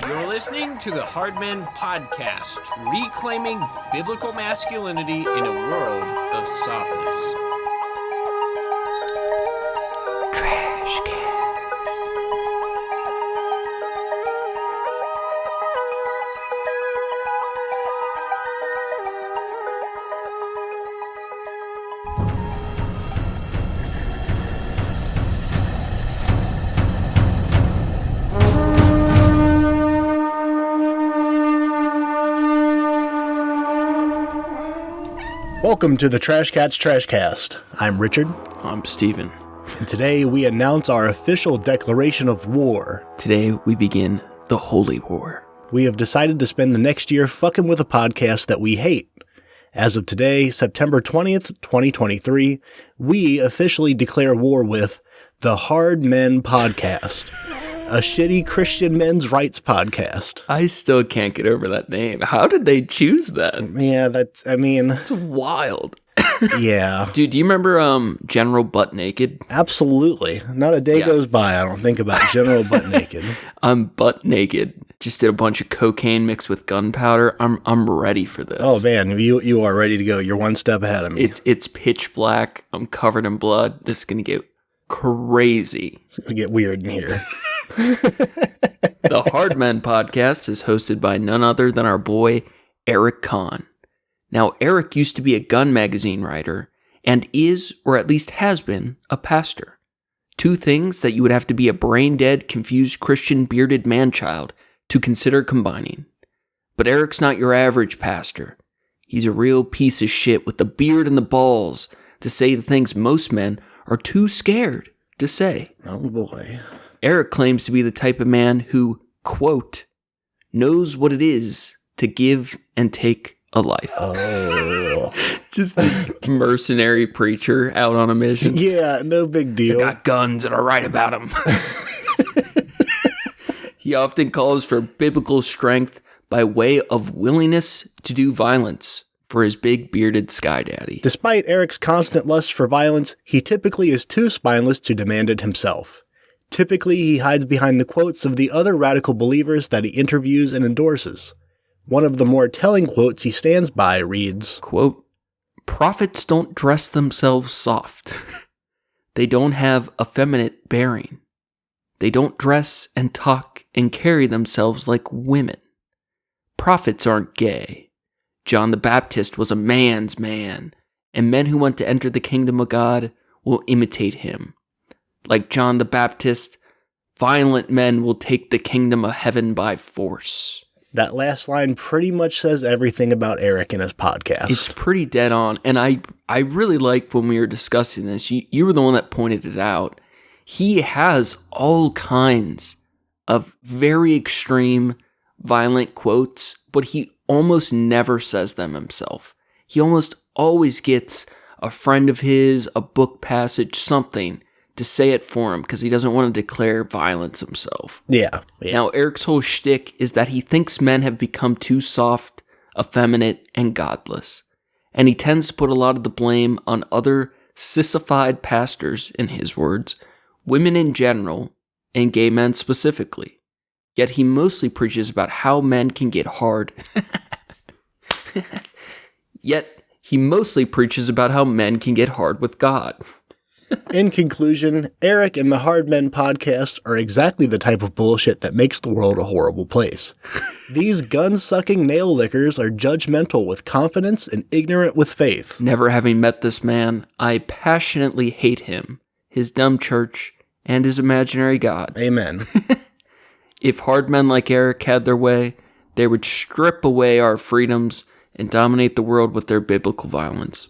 You're listening to the Hard Men Podcast, reclaiming biblical masculinity in a world of softness. TrashCats. Welcome to the TrashCats TrashCast. I'm Richard. I'm Steven. And today we announce our official declaration of war. Today we begin the Holy War. We have decided to spend the next year fucking with a podcast that we hate. As of today, September 20th, 2023, we officially declare war with the Hard Men Podcast, a shitty Christian men's rights podcast. I still can't get over that name. How did they choose that? Yeah, It's wild. Yeah. Dude, do you remember General Butt Naked? Absolutely. Not a day goes by I don't think about General Butt Naked. I'm butt naked. Just did a bunch of cocaine mixed with gunpowder. I'm ready for this. Oh man, you are ready to go. You're one step ahead of me. It's pitch black. I'm covered in blood. This is gonna get crazy. It's gonna get weird in here. The Hard Men Podcast is hosted by none other than our boy Eric Kahn. Now, Eric used to be a gun magazine writer and is, or at least has been, a pastor. Two things that you would have to be a brain-dead, confused Christian bearded man-child to consider combining. But Eric's not your average pastor. He's a real piece of shit with the beard and the balls to say the things most men are too scared to say. Oh boy. Eric claims to be the type of man who, quote, knows what it is to give and take a life. Oh. Just this mercenary preacher out on a mission. Yeah, no big deal. I got guns and I write about them. He often calls for biblical strength by way of willingness to do violence for his big bearded sky daddy. Despite Eric's constant lust for violence, he typically is too spineless to demand it himself. Typically, he hides behind the quotes of the other radical believers that he interviews and endorses. One of the more telling quotes he stands by reads, quote, prophets don't dress themselves soft. They don't have effeminate bearing. They don't dress and talk and carry themselves like women. Prophets aren't gay. John the Baptist was a man's man, and men who want to enter the kingdom of God will imitate him. Like John the Baptist, violent men will take the kingdom of heaven by force. That last line pretty much says everything about Eric and his podcast. It's pretty dead on, and I really like when we were discussing this, you were the one that pointed it out. He has all kinds of very extreme, violent quotes, but he almost never says them himself. He almost always gets a friend of his, a book passage, something to say it for him because he doesn't want to declare violence himself. Yeah. Now, Eric's whole shtick is that he thinks men have become too soft, effeminate, and godless. And he tends to put a lot of the blame on other sissified pastors, in his words, women in general, and gay men specifically. Yet he mostly preaches about how men can get hard. With God. In conclusion, Eric and the Hard Men Podcast are exactly the type of bullshit that makes the world a horrible place. These gun-sucking nail lickers are judgmental with confidence and ignorant with faith. Never having met this man, I passionately hate him, his dumb church, and his imaginary God. Amen. If hard men like Eric had their way, they would strip away our freedoms and dominate the world with their biblical violence.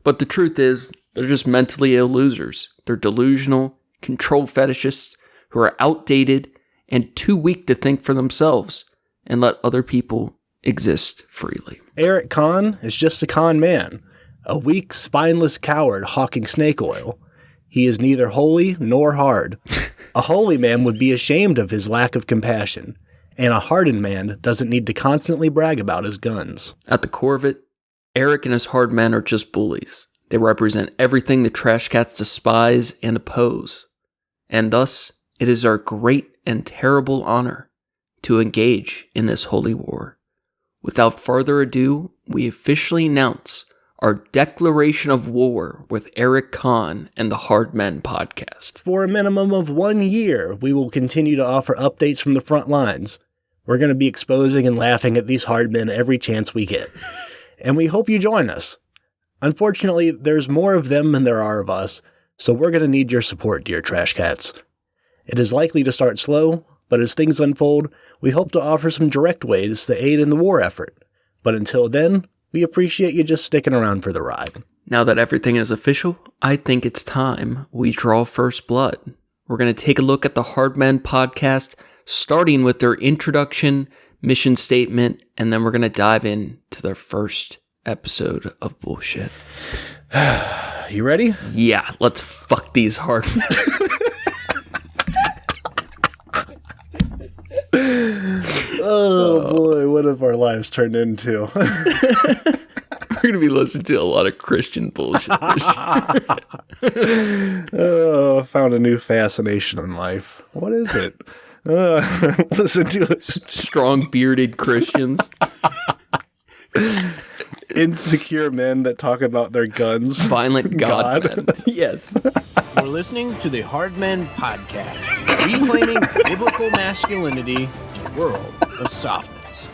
But the truth is, they're just mentally ill losers. They're delusional, control fetishists who are outdated and too weak to think for themselves and let other people exist freely. Eric Kahn is just a con man, a weak, spineless coward hawking snake oil. He is neither holy nor hard. A holy man would be ashamed of his lack of compassion, and a hardened man doesn't need to constantly brag about his guns. At the core of it, Eric and his hard men are just bullies. They represent everything the TrashCats despise and oppose. And thus, it is our great and terrible honor to engage in this holy war. Without further ado, we officially announce our declaration of war with Eric Kahn and the Hard Men podcast. For a minimum of 1 year, we will continue to offer updates from the front lines. We're going to be exposing and laughing at these hard men every chance we get. And we hope you join us. Unfortunately, there's more of them than there are of us, so we're going to need your support, dear TrashCats. It is likely to start slow, but as things unfold, we hope to offer some direct ways to aid in the war effort. But until then, we appreciate you just sticking around for the ride. Now that everything is official, I think it's time we draw first blood. We're going to take a look at the Hard Men podcast, starting with their introduction, mission statement, and then we're going to dive into their first episode of bullshit. You ready? Yeah, let's fuck these hard men. Oh boy, what have our lives turned into? We're going to be listening to a lot of Christian bullshit this year. Oh, found a new fascination in life. What is it? Listen to it. Strong bearded Christians. Insecure men that talk about their guns. Violent God men. Yes. You're listening to the Hard Men podcast, reclaiming biblical masculinity in a world of softness.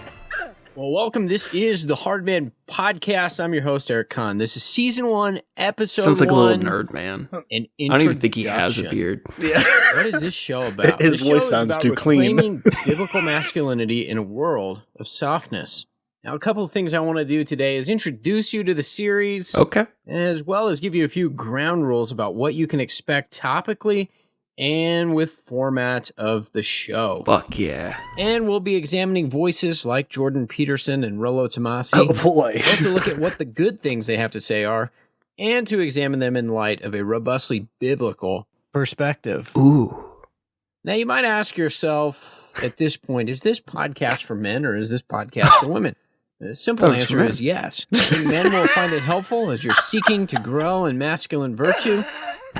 Well, welcome. This is the Hard Men podcast. I'm your host, Eric Kahn. This is season 1, episode 1. Sounds like a little nerd, man. I don't even think he has a beard. Yeah. What is this show about? His voice sounds too clean. Reclaiming biblical masculinity in a world of softness. Now, a couple of things I want to do today is introduce you to the series. Okay. As well as give you a few ground rules about what you can expect topically and with format of the show. Fuck yeah. And we'll be examining voices like Jordan Peterson and Rollo Tomasi. Oh boy. Both to look at what the good things they have to say are, and to examine them in light of a robustly biblical perspective. Ooh. Now, you might ask yourself at this point, is this podcast for men or is this podcast for women? The simple answer is yes. I think men will find it helpful as you're seeking to grow in masculine virtue.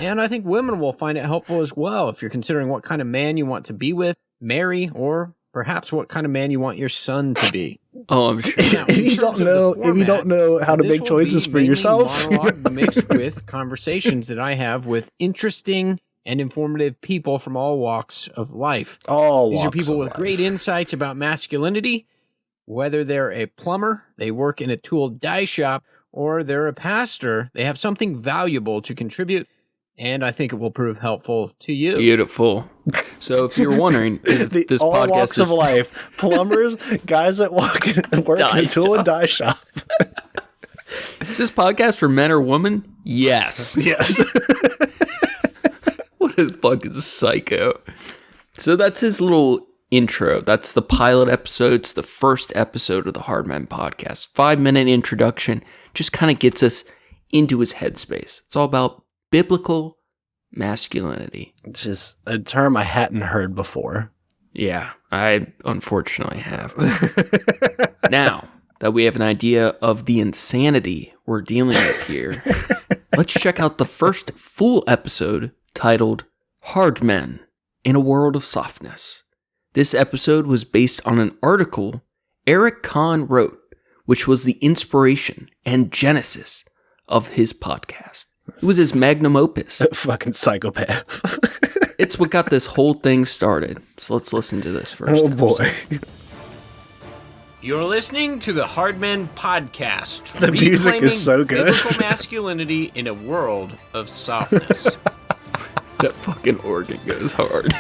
And I think women will find it helpful as well if you're considering what kind of man you want to be with, marry, or perhaps what kind of man you want your son to be. Oh, I'm sure. Now, if you don't know how to make choices for yourself, monologue mixed with conversations that I have with interesting and informative people from all walks of life. These are people with great insights about masculinity, whether they're a plumber, they work in a tool dye shop, or they're a pastor. They have something valuable to contribute, and I think it will prove helpful to you. Beautiful. So if you're wondering, if this all podcast walks of life, plumbers, guys that work in a tool and dye shop. Is this podcast for men or women? Yes. Yes. What a fucking psycho. So that's his little intro. That's the pilot episode. It's the first episode of the Hard Men podcast. 5-minute introduction. Just kind of gets us into his headspace. It's all about biblical masculinity. Which is a term I hadn't heard before. Yeah, I unfortunately have. Now that we have an idea of the insanity we're dealing with here, let's check out the first full episode titled Hard Men in a World of Softness. This episode was based on an article Eric Kahn wrote, which was the inspiration and genesis of his podcast. It was his magnum opus. Fucking psychopath. It's what got this whole thing started. So let's listen to this first. Oh boy. You're listening to the Hard Men podcast. The music is so good. Biblical masculinity in a world of softness. That fucking organ goes hard.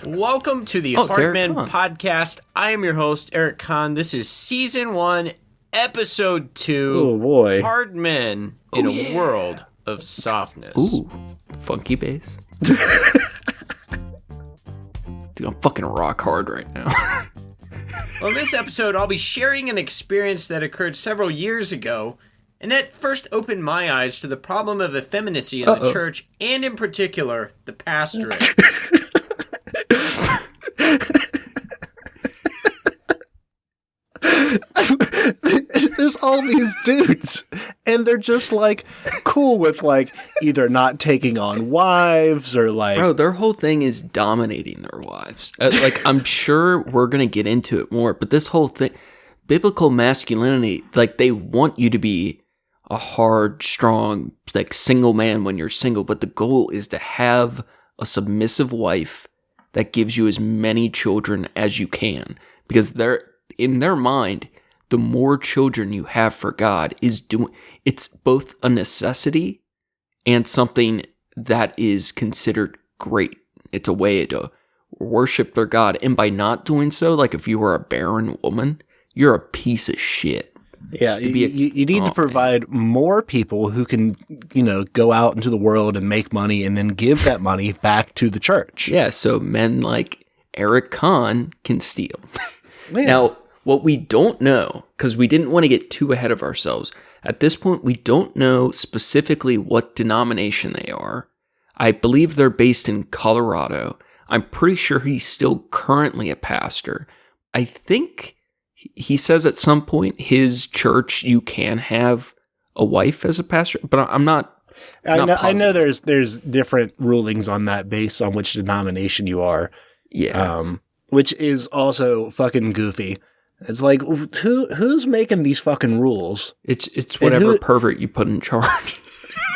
Welcome to the Hard Men podcast. I am your host, Eric Kahn. This is season 1, episode 2. Oh boy. Hard Men in a world of softness. Ooh, funky bass. Dude, I'm fucking rock hard right now. Well, in this episode, I'll be sharing an experience that occurred several years ago, and that first opened my eyes to the problem of effeminacy in the church, and in particular, the pastorate. There's all these dudes, and they're just like cool with like either not taking on wives or like Bro, their whole thing is dominating their wives. Like, I'm sure we're going to get into it more, but this whole thing, biblical masculinity, like, they want you to be a hard, strong, like, single man when you're single, but the goal is to have a submissive wife that gives you as many children as you can. Because in their mind, the more children you have for God it's both a necessity and something that is considered great. It's a way to worship their God. And by not doing so, like if you were a barren woman, you're a piece of shit. Yeah, you need to provide more people who can, go out into the world and make money and then give that money back to the church. Yeah, so men like Eric Kahn can steal. Yeah. Now, what we don't know, because we didn't want to get too ahead of ourselves, at this point, we don't know specifically what denomination they are. I believe they're based in Colorado. I'm pretty sure he's still currently a pastor. I think he says at some point his church, you can have a wife as a pastor, but I'm not. I know there's different rulings on that based on which denomination you are. Yeah. Which is also fucking goofy. It's like, who's making these fucking rules? It's whatever pervert you put in charge.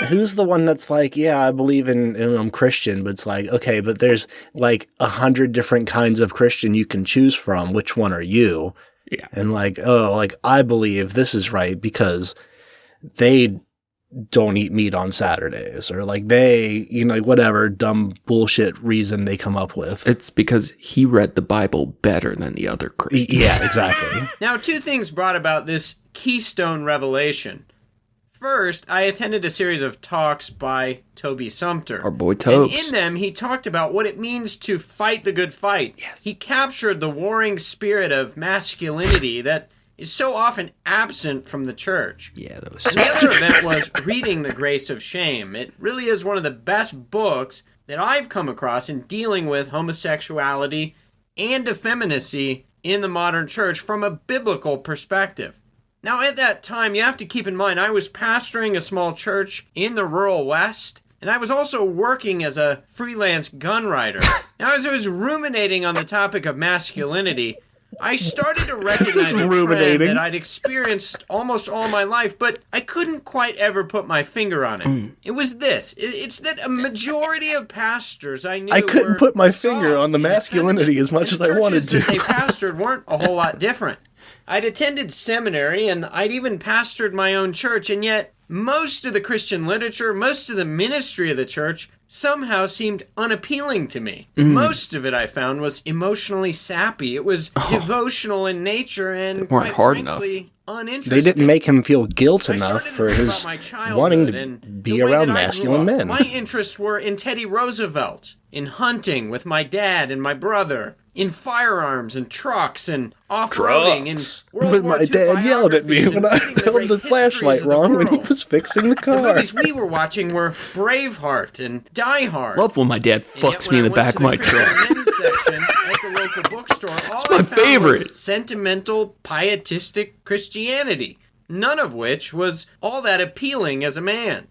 Who's the one that's like, yeah, I believe in I'm Christian, but it's like, okay, but there's like 100 different kinds of Christian you can choose from. Which one are you? Yeah. And like, oh, like I believe this is right because they don't eat meat on Saturdays, or like they, whatever dumb bullshit reason they come up with. It's because he read the Bible better than the other Christians. Yeah, exactly. Now, two things brought about this keystone revelation. First, I attended a series of talks by Toby Sumpter. Our boy Tobes. And in them, he talked about what it means to fight the good fight. Yes. He captured the warring spirit of masculinity that is so often absent from the church. Yeah, that was The other event was reading The Grace of Shame. It really is one of the best books that I've come across in dealing with homosexuality and effeminacy in the modern church from a biblical perspective. Now, at that time, you have to keep in mind, I was pastoring a small church in the rural West, and I was also working as a freelance gun writer. Now, as I was ruminating on the topic of masculinity, I started to recognize a trend that I'd experienced almost all my life, but I couldn't quite ever put my finger on it. It was this. It's that a majority of pastors I knew I couldn't put my finger on the masculinity as much as I wanted to. The churches that they pastored weren't a whole lot different. I'd attended seminary, and I'd even pastored my own church, and yet most of the Christian literature, most of the ministry of the church somehow seemed unappealing to me. Most of it, I found, was emotionally sappy. It was devotional in nature and, quite frankly, uninteresting. They didn't make him feel guilt enough for his wanting to be around masculine men. My interests were in Teddy Roosevelt, in hunting with my dad and my brother, in firearms and trucks and off-roading and World War My II dad yelled at me when I held the flashlight wrong when he was fixing the car. The movies we were watching were Braveheart and Die Hard. Love when my dad fucks me in the back of my truck. Men's section at the local bookstore, all my I found favorite. was sentimental, pietistic Christianity, none of which was all that appealing as a man.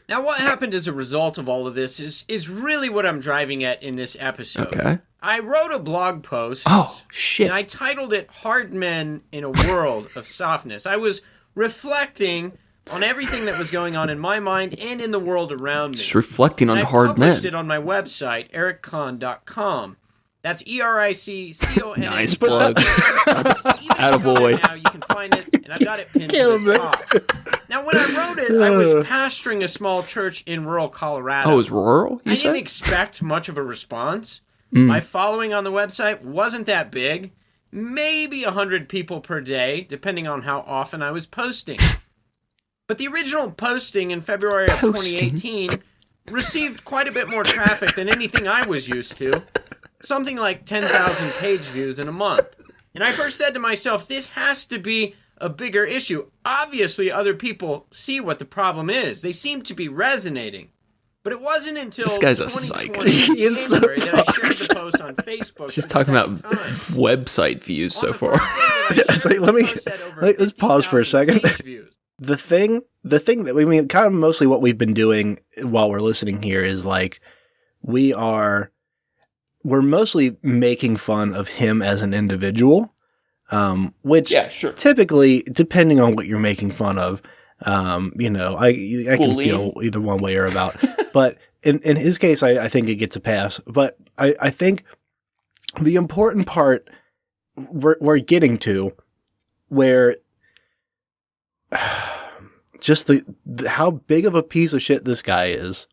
Now, what happened as a result of all of this is really what I'm driving at in this episode. Okay. I wrote a blog post. Oh, shit. And I titled it Hard Men in a World of Softness. I was reflecting on everything that was going on in my mind and in the world around me. Just reflecting on and hard men. I published it on my website, ericcon.com. That's ERICCON. Nice plug. Attaboy. Now you can find it, and I've got it pinned to the top. Now, when I wrote it, I was pastoring a small church in rural Colorado. Oh, it was rural, you I said? didn't expect much of a response. My following on the website wasn't that big. Maybe 100 people per day, depending on how often I was posting. But the original posting in February of 2018 received quite a bit more traffic than anything I was used to. Something like 10,000 page views in a month. And I first said to myself, this has to be a bigger issue. Obviously, other people see what the problem is. They seem to be resonating. But it wasn't until This guy's a psych. 2020 He is so January that I shared the post on Facebook. Just for the talking about second time. website views so far. Let's pause for a second. the thing that we mean, kind of mostly what we've been doing while we're listening here is like, we're mostly making fun of him as an individual, which typically, depending on what you're making fun of, you know, I can feel either one way or about, but in his case, I think it gets a pass, but I think the important part we're getting to, where just the how big of a piece of shit this guy is.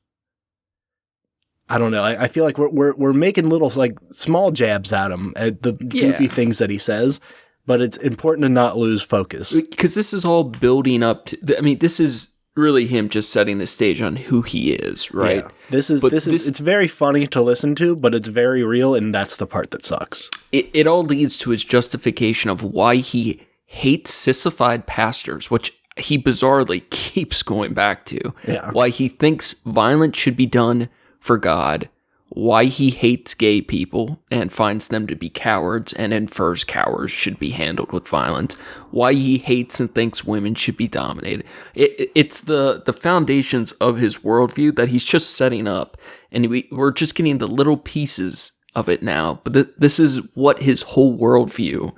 I don't know. I feel like we're making little, like, small jabs at him, at the goofy things that he says, but it's important to not lose focus. Because this is all building up to, I mean, this is really him just setting the stage on who he is, right? Yeah. This is it's very funny to listen to, but it's very real, and that's the part that sucks. It all leads to his justification of why he hates sissified pastors, which he bizarrely keeps going back to. Yeah. Why he thinks violence should be done for God, why he hates gay people and finds them to be cowards and infers cowards should be handled with violence, why he hates and thinks women should be dominated. It's the foundations of his worldview that he's just setting up, and we're just getting the little pieces of it now, but this is what his whole worldview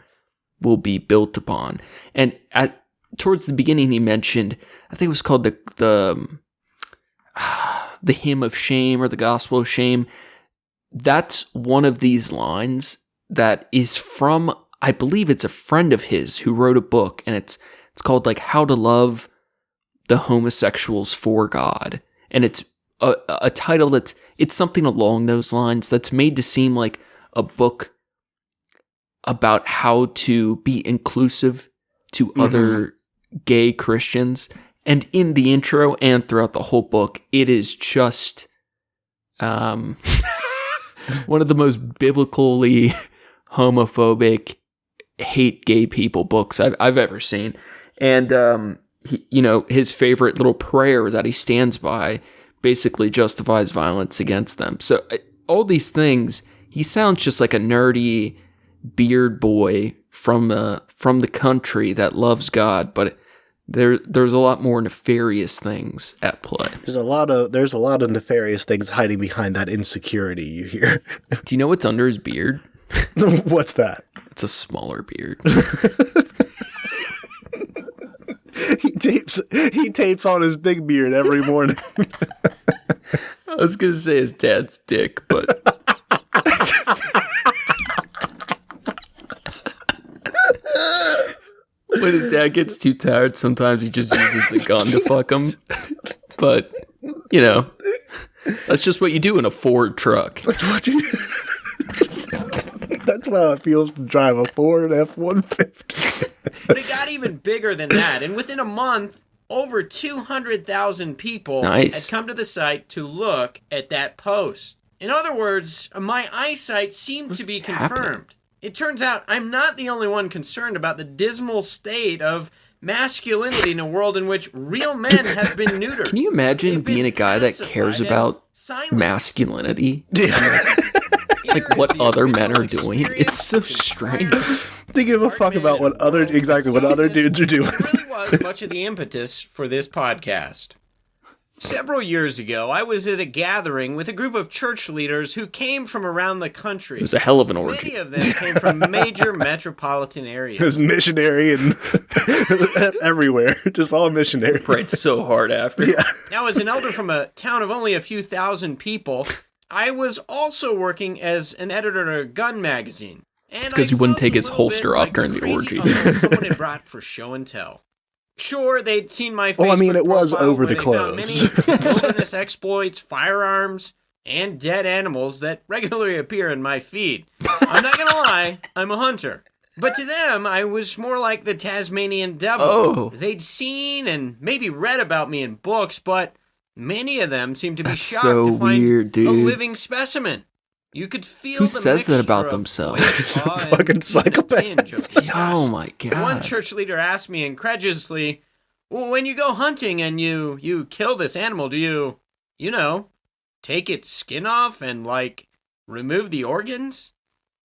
will be built upon. And towards the beginning he mentioned, I think it was called the hymn of shame or the gospel of shame. That's one of these lines that is from, I believe it's a friend of his who wrote a book, and it's called like How to Love the Homosexuals for God. And it's a title it's something along those lines that's made to seem like a book about how to be inclusive to other gay Christians. And in the intro and throughout the whole book, it is just one of the most biblically homophobic, hate gay people books I've ever seen. And, his favorite little prayer that he stands by basically justifies violence against them. So all these things, he sounds just like a nerdy beard boy from the country that loves God, but there's a lot more nefarious things at play. There's a lot of nefarious things hiding behind that insecurity you hear. Do you know what's under his beard? What's that? It's a smaller beard. He tapes on his big beard every morning. I was gonna say his dad's dick, but when his dad gets too tired, sometimes he just uses the gun to fuck him. But, that's just what you do in a Ford truck. That's how it feels to drive a Ford F-150. But it got even bigger than that. And within a month, over 200,000 people had come to the site to look at that post. In other words, my eyesight seemed to be confirmed. Happening? It turns out I'm not the only one concerned about the dismal state of masculinity in a world in which real men have been neutered. Can you imagine being a guy that cares about masculinity? Yeah. Like what other men are doing? It's so strange. They give a fuck about what other dudes are doing. It really was much of the impetus for this podcast. Several years ago, I was at a gathering with a group of church leaders who came from around the country. It was a hell of an orgy. Many of them came from major metropolitan areas. It was missionary and everywhere. Just all missionary. Prayed so hard after. Yeah. Now, as an elder from a town of only a few thousand people, I was also working as an editor at a gun magazine. It's because he wouldn't take his holster off during the orgy. Someone had brought for show and tell. Sure, they'd seen my Facebook Well, I mean, it was profile over where the they found clothes. many wilderness exploits, firearms, and dead animals that regularly appear in my feed. I'm not gonna lie, I'm a hunter. But to them, I was more like the Tasmanian devil. Oh. They'd seen and maybe read about me in books, but many of them seemed to be shocked so to find weird, dude. a living specimen. You could feel Who the says that about mixture of themselves? white awe Fucking and a psychopath. tinge of disgust. Oh my god. One church leader asked me incredulously, well, when you go hunting and you kill this animal, do you take its skin off and, remove the organs?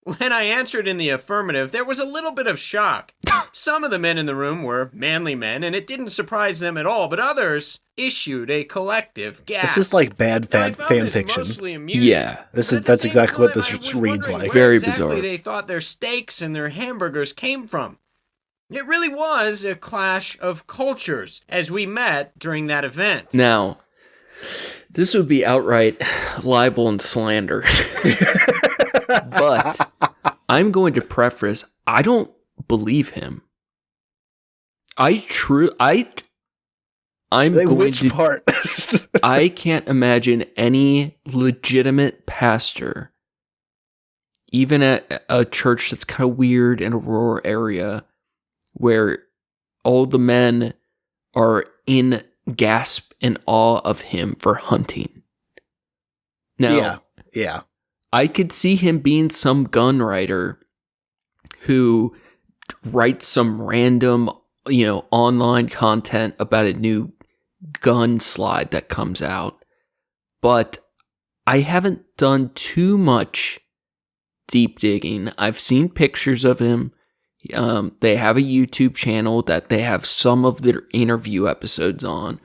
When I answered in the affirmative, there was a little bit of shock. Some of the men in the room were manly men, and it didn't surprise them at all, but others issued a collective gasp. This is like bad Now, I fan found this fiction. mostly amusing, Yeah. but at the That's same exactly what time, this I was reads wondering like. where Very exactly bizarre. they thought their steaks and their hamburgers came from. It really was a clash of cultures as we met during that event. Now, this would be outright libel and slander. But I'm going to preface, I don't believe him. I'm going Which to part? I can't imagine any legitimate pastor, even at a church that's kind of weird in a rural area, where all the men are in gasp and awe of him for hunting. Now, Yeah. I could see him being some gun writer who writes some random, online content about a new gun slide that comes out. But I haven't done too much deep digging. I've seen pictures of him. They have a YouTube channel that they have some of their interview episodes on.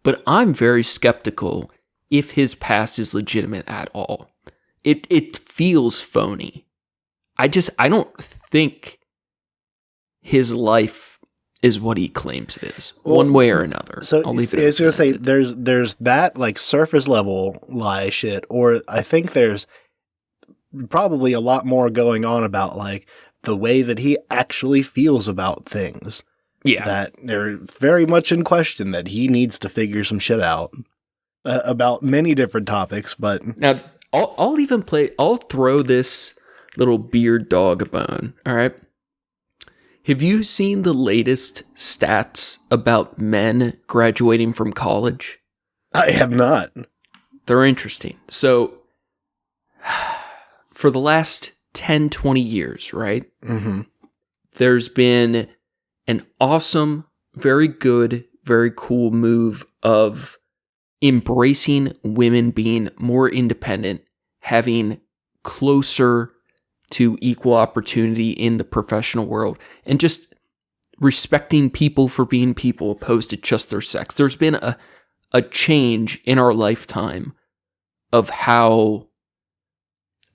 But I'm very skeptical if his past is legitimate at all. It feels phony. I don't think his life is what he claims it is, one way or another. So I'll leave it. I was gonna say there's that like surface level lie shit, or I think there's probably a lot more going on about like the way that he actually feels about things. Yeah, That they're very much in question, that he needs to figure some shit out about many different topics. But now I'll throw this little beard dog a bone. All right. Have you seen the latest stats about men graduating from college? I have not. They're interesting. So, for the last 10, 20 years, right? Mm-hmm. There's been an awesome, very good, very cool move of embracing women being more independent, having closer to equal opportunity in the professional world, and just respecting people for being people opposed to just their sex. There's been a change in our lifetime of how,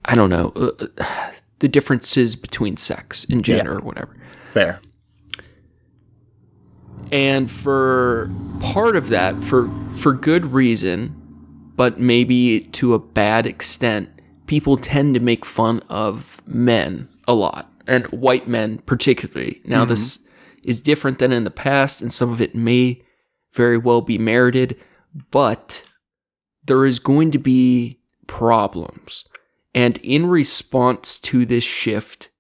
I don't know, the differences between sex and gender or whatever. Fair. And for part of that, for good reason, but maybe to a bad extent, people tend to make fun of men a lot, and white men particularly. Now, this is different than in the past, and some of it may very well be merited, but there is going to be problems. And in response to this shift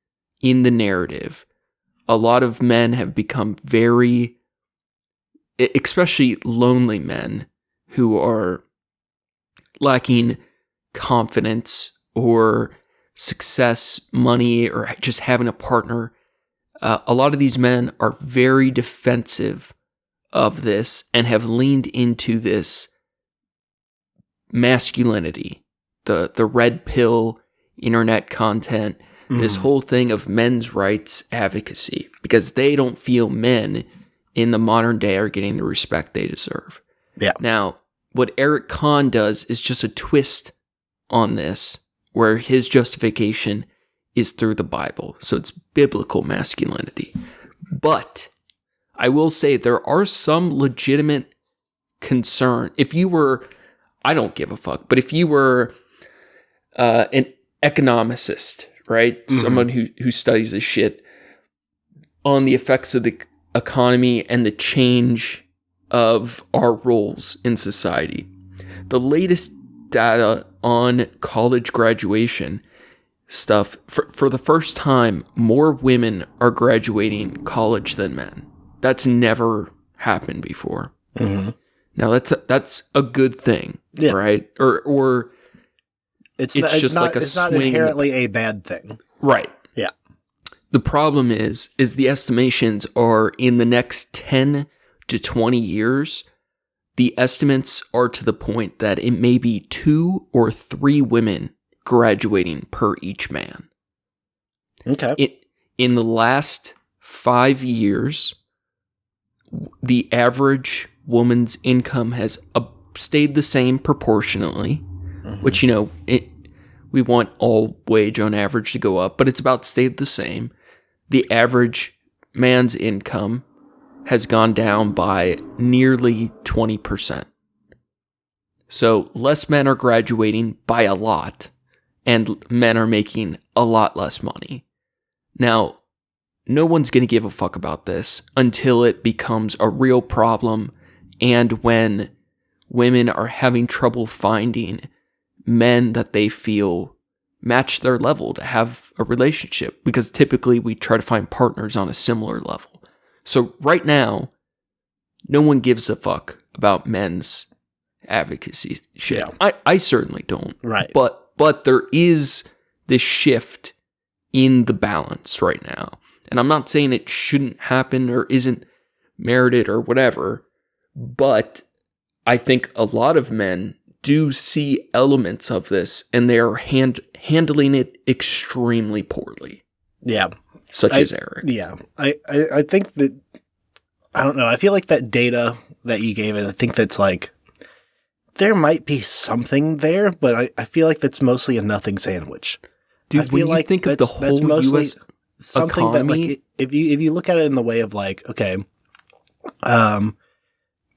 in the narrative, a lot of men have become very, especially lonely men who are lacking confidence or success, money, or just having a partner. A lot of these men are very defensive of this and have leaned into this masculinity, the red pill internet content, this whole thing of men's rights advocacy, because they don't feel men in the modern day are getting the respect they deserve. Yeah. Now, what Eric Kahn does is just a twist on this, where his justification is through the Bible. So it's biblical masculinity. But I will say there are some legitimate concern. If you were, I don't give a fuck, but if you were an economicist, right? Someone who studies this shit on the effects of the economy and the change of our roles in society. The latest data on college graduation stuff, for the first time, more women are graduating college than men. That's never happened before. Mm-hmm. Now that's a good thing, right? Or it's just not, like a it's not swing inherently a bad thing. right. Yeah. The problem is the estimations are in the next 10 to 20 years, the estimates are to the point that it may be 2 or 3 women graduating per each man. Okay. In the last 5 years, the average woman's income has stayed the same proportionally, which, we want all wage on average to go up, but it's about stayed the same. The average man's income has gone down by nearly 20%. So less men are graduating by a lot, and men are making a lot less money. Now, no one's going to give a fuck about this until it becomes a real problem, and when women are having trouble finding men that they feel match their level to have a relationship, because typically we try to find partners on a similar level. So right now, no one gives a fuck about men's advocacy shit. Yeah. I certainly don't. Right. But there is this shift in the balance right now. And I'm not saying it shouldn't happen or isn't merited or whatever, but I think a lot of men do see elements of this, and they are handling it extremely poorly. Yeah. Such as Eric. Yeah. I think that, I don't know, I feel like that data that you gave it, I think that's like, there might be something there, but I feel like that's mostly a nothing sandwich. Dude, I feel when you think of the whole U.S. something economy, that, like, if you look at it in the way of like, okay,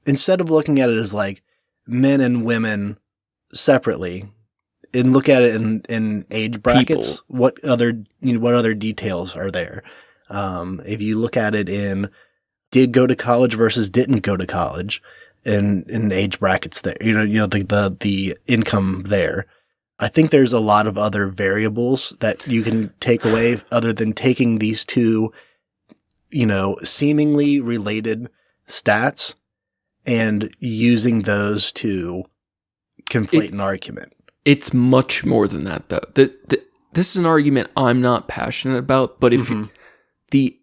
instead of looking at it as like men and women separately, and look at it in age brackets, what other details are there? If you look at it in did go to college versus didn't go to college, in age brackets there, the income there. I think there's a lot of other variables that you can take away other than taking these two, seemingly related stats and using those to conflate an argument. It's much more than that, though. This is an argument I'm not passionate about, but if the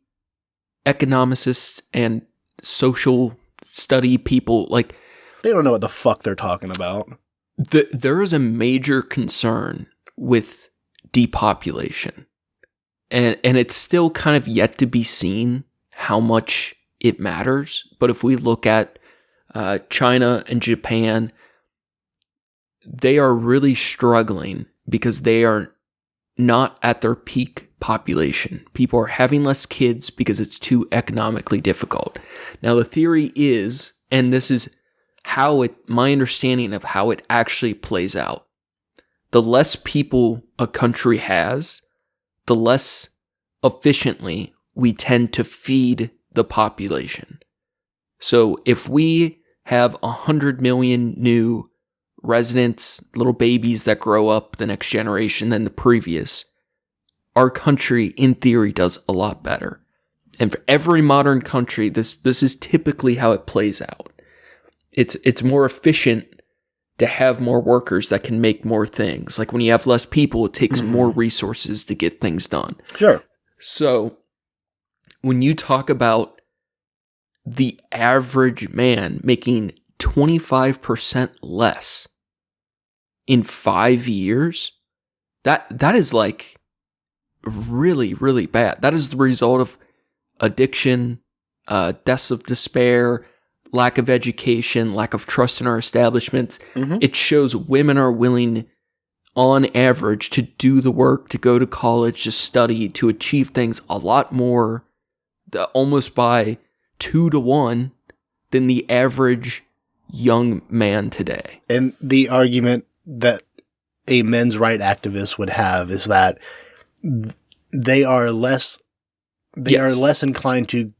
economicists and social study people, like, they don't know what the fuck they're talking about. There is a major concern with depopulation, and it's still kind of yet to be seen how much it matters. But if we look at China and Japan, they are really struggling because they are not at their peak population. People are having less kids because it's too economically difficult. Now, the theory is, and this is my understanding of how it actually plays out, the less people a country has, the less efficiently we tend to feed the population. So if we have 100 million new residents, little babies that grow up the next generation than the previous, our country, in theory, does a lot better. And for every modern country, this is typically how it plays out. It's more efficient to have more workers that can make more things. Like when you have less people, it takes more resources to get things done. Sure. So when you talk about the average man making 25% less in 5 years, that is like really, really bad. That is the result of addiction, deaths of despair, lack of education, lack of trust in our establishments. It shows women are willing, on average, to do the work, to go to college, to study, to achieve things a lot more, almost by 2 to 1, than the average young man today. And the argument that a men's right activist would have is that they are less inclined to,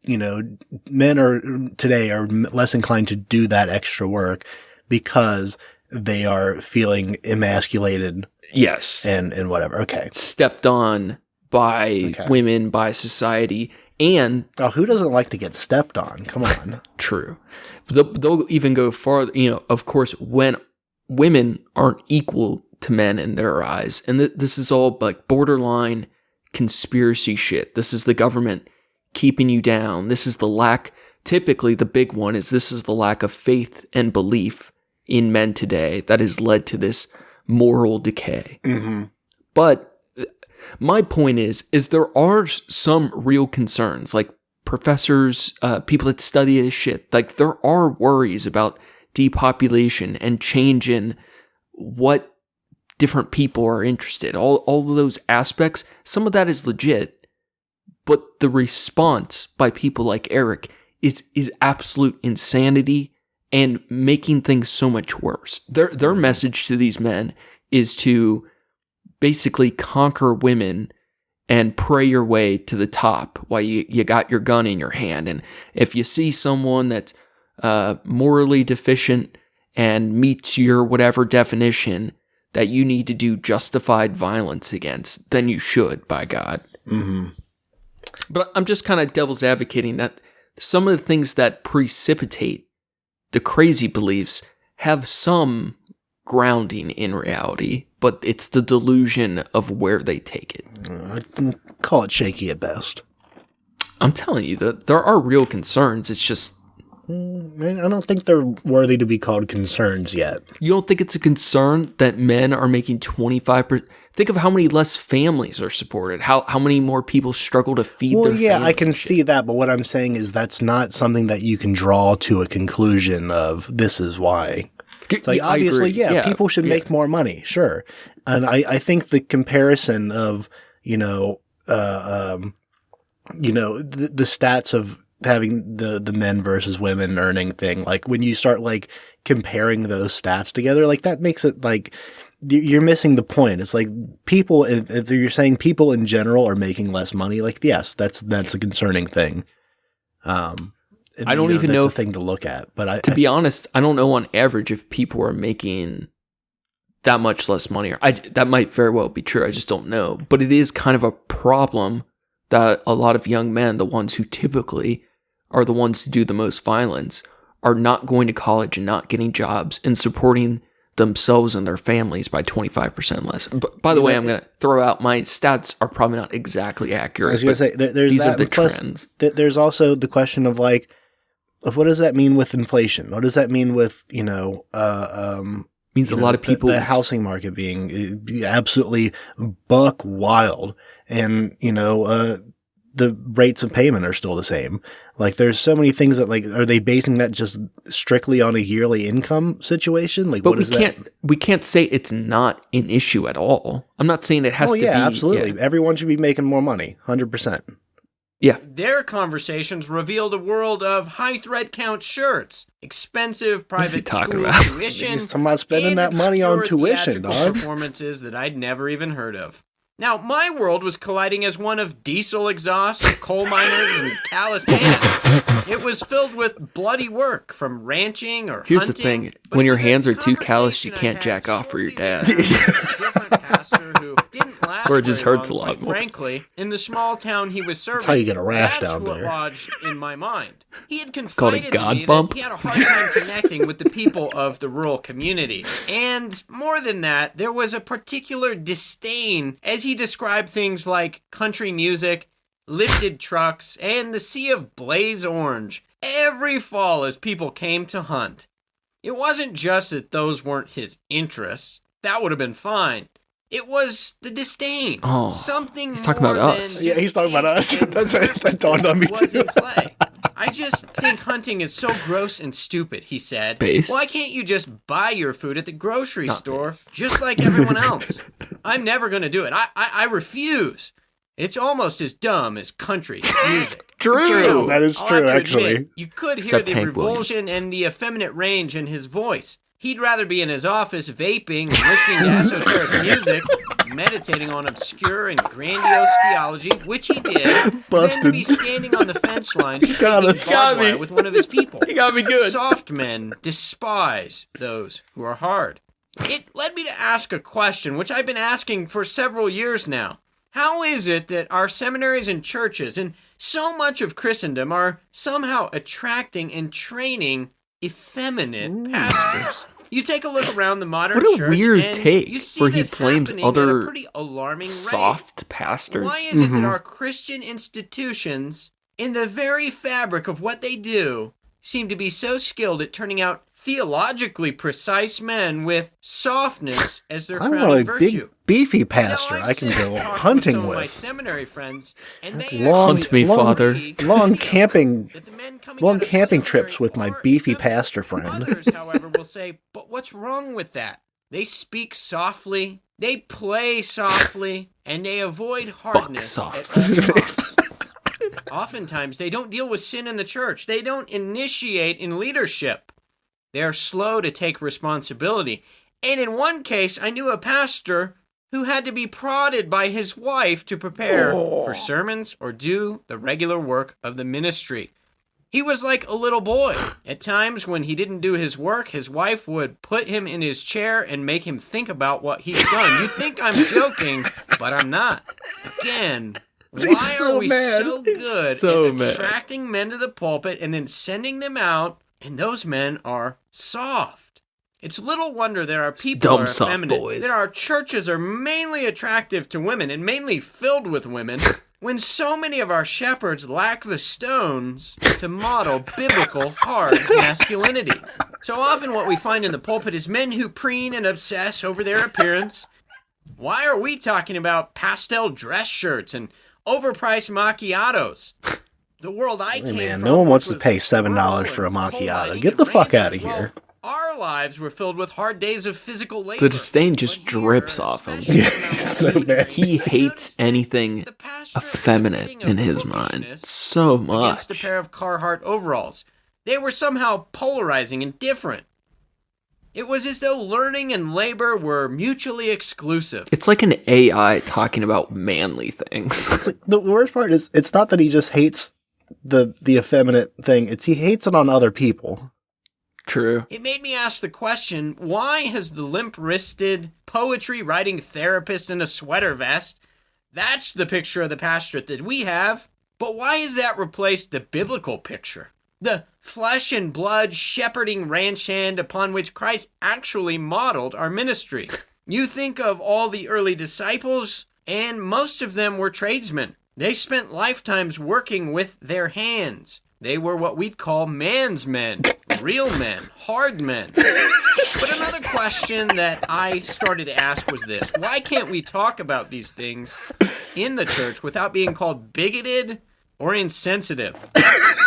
men today are less inclined to do that extra work because they are feeling emasculated. Yes. And whatever. Okay. Stepped on by women, by society. And who doesn't like to get stepped on? Come on. True. They'll even go farther. Of course, when women aren't equal to men in their eyes, and this is all like borderline conspiracy shit. This is the government keeping you down. This is the lack. Typically, the big one is this is the lack of faith and belief in men today that has led to this moral decay. But My point is there are some real concerns, like professors, people that study this shit. Like, there are worries about depopulation and change in what different people are interested. All of those aspects, some of that is legit, but the response by people like Eric is absolute insanity and making things so much worse. Their message to these men is to basically conquer women and pray your way to the top while you got your gun in your hand. And if you see someone that's morally deficient and meets your whatever definition that you need to do justified violence against, then you should, by God. Mm-hmm. But I'm just kind of devil's advocating that some of the things that precipitate the crazy beliefs have some grounding in reality, but it's the delusion of where they take it. I'd call it shaky at best. I'm telling you that there are real concerns. It's just... I don't think they're worthy to be called concerns yet. You don't think it's a concern that men are making 25%? Think of how many less families are supported. How many more people struggle to feed their families. Well, yeah, I can see that, but what I'm saying is that's not something that you can draw to a conclusion of this is why. It's like, obviously, people should make more money, sure. And I think the comparison of, the stats of having the men versus women earning thing, like when you start like comparing those stats together, like that makes it like you're missing the point. It's like people, if you're saying people in general are making less money, like yes, that's a concerning thing. I don't even know that's a thing to look at, but to be honest, I don't know on average if people are making that much less money. That might very well be true. I just don't know. But it is kind of a problem that a lot of young men, the ones who typically are the ones who do the most violence, are not going to college and not getting jobs and supporting themselves and their families by 25% less. But by the way, I'm going to throw out my stats are probably not exactly accurate. I was going to say, there's these that, are the plus, trends. There's also the question of like, what does that mean with inflation? What does that mean with, means a lot of people... The housing market being absolutely buck wild. And, the rates of payment are still the same. Like, there's so many things that, like, are they basing that just strictly on a yearly income situation? Like, but what is that? We can't say it's not an issue at all. I'm not saying it has to be. Yeah, absolutely. Yeah. Everyone should be making more money. 100%. Yeah. Their conversations revealed a world of high thread count shirts, expensive private school tuition, He's talking about spending that money on tuition, dog. Performances that I'd never even heard of. Now, my world was colliding as one of diesel exhaust, coal miners, and calloused hands. It was filled with bloody work from ranching or Here's hunting. The thing. When your hands are too calloused, you can't jack off for your dad. Or it just hurts a lot more. Frankly, in the small town he was serving, that's how you get a rash that's down what there. lodged in my mind. He had Called confided a to God me bump? that he had a hard time connecting with the people of the rural community. And more than that, there was a particular disdain as he described things like country music, lifted trucks, and the sea of blaze orange every fall as people came to hunt. It wasn't just that those weren't his interests. That would have been fine. It was the disdain. Oh, something he's talking about us. Yeah, he's talking about us. That dawned on me was too. in play. I just think hunting is so gross and stupid, he said. Based? Why can't you just buy your food at the grocery store just like everyone else? I'm never going to do it. I refuse. It's almost as dumb as country music. True. That is true, actually. Admit, you could hear Except the Hank revulsion Williams. and the effeminate range in his voice. He'd rather be in his office vaping and listening to esoteric music, meditating on obscure and grandiose theology, which he did, than be standing on the fence line shooting barbed wire with one of his people. He got me good. Soft men despise those who are hard. It led me to ask a question, which I've been asking for several years now. How is it that our seminaries and churches and so much of Christendom are somehow attracting and training effeminate pastors? You take a look around the modern church, What a weird and take you see where he this blames happening at other a pretty alarming soft rate. pastors. Why is it that our Christian institutions, in the very fabric of what they do, seem to be so skilled at turning out theologically precise men with softness as their I crowning want a virtue. big, beefy pastor Now, I can go talked hunting some of my with. seminary friends, and they Hunt me, Father. Long camping long trips with my beefy pastor friend. Others, however, will say, but what's wrong with that? They speak softly, they play softly, and they avoid hardness at all costs. Oftentimes, they don't deal with sin in the church. They don't initiate in leadership. They're slow to take responsibility. And in one case, I knew a pastor who had to be prodded by his wife to prepare for sermons or do the regular work of the ministry. He was like a little boy. At times, when he didn't do his work, his wife would put him in his chair and make him think about what he's done. You think I'm joking, but I'm not. Again, why are we so good at attracting men to the pulpit and then sending them out, and those men are soft? It's little wonder there are people who are effeminate, that our churches are mainly attractive to women and mainly filled with women, when so many of our shepherds lack the stones to model biblical hard masculinity. So often what we find in the pulpit is men who preen and obsess over their appearance. Why are we talking about pastel dress shirts and overpriced macchiatos? The world I came from, no one wants to pay $7 for a macchiato. Get the fuck out of here. Our lives were filled with hard days of physical labor. The disdain just drips off him. So bad. He hates anything effeminate in his mind so much. Against a pair of Carhartt overalls. They were somehow polarizing and different. It was as though learning and labor were mutually exclusive. It's like an AI talking about manly things. It's like, the worst part is, it's not that he just hates the effeminate thing, it's he hates it on other people. True. It made me ask the question, why has the limp-wristed, poetry-writing therapist in a sweater vest, that's the picture of the pastorate that we have, but why has that replaced the biblical picture? The flesh and blood shepherding ranch hand upon which Christ actually modeled our ministry. You think of all the early disciples, and most of them were tradesmen. They spent lifetimes working with their hands. They were what we'd call man's men, real men, hard men. But another question that I started to ask was this: why can't we talk about these things in the church without being called bigoted or insensitive?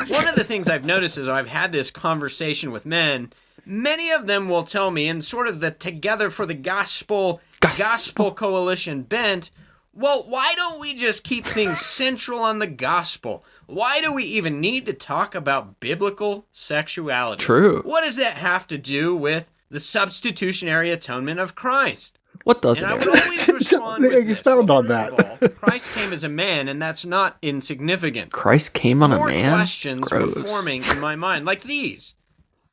One of the things I've noticed is I've had this conversation with men. Many of them will tell me, in sort of the Together for the Gospel Coalition bent, well, why don't we just keep things central on the gospel? Why do we even need to talk about biblical sexuality? True. What does that have to do with the substitutionary atonement of Christ? What does it? And I would always respond with this. Expound on First of all, Christ came as a man, and that's not insignificant. Christ came on a man? More questions were forming in my mind, like these.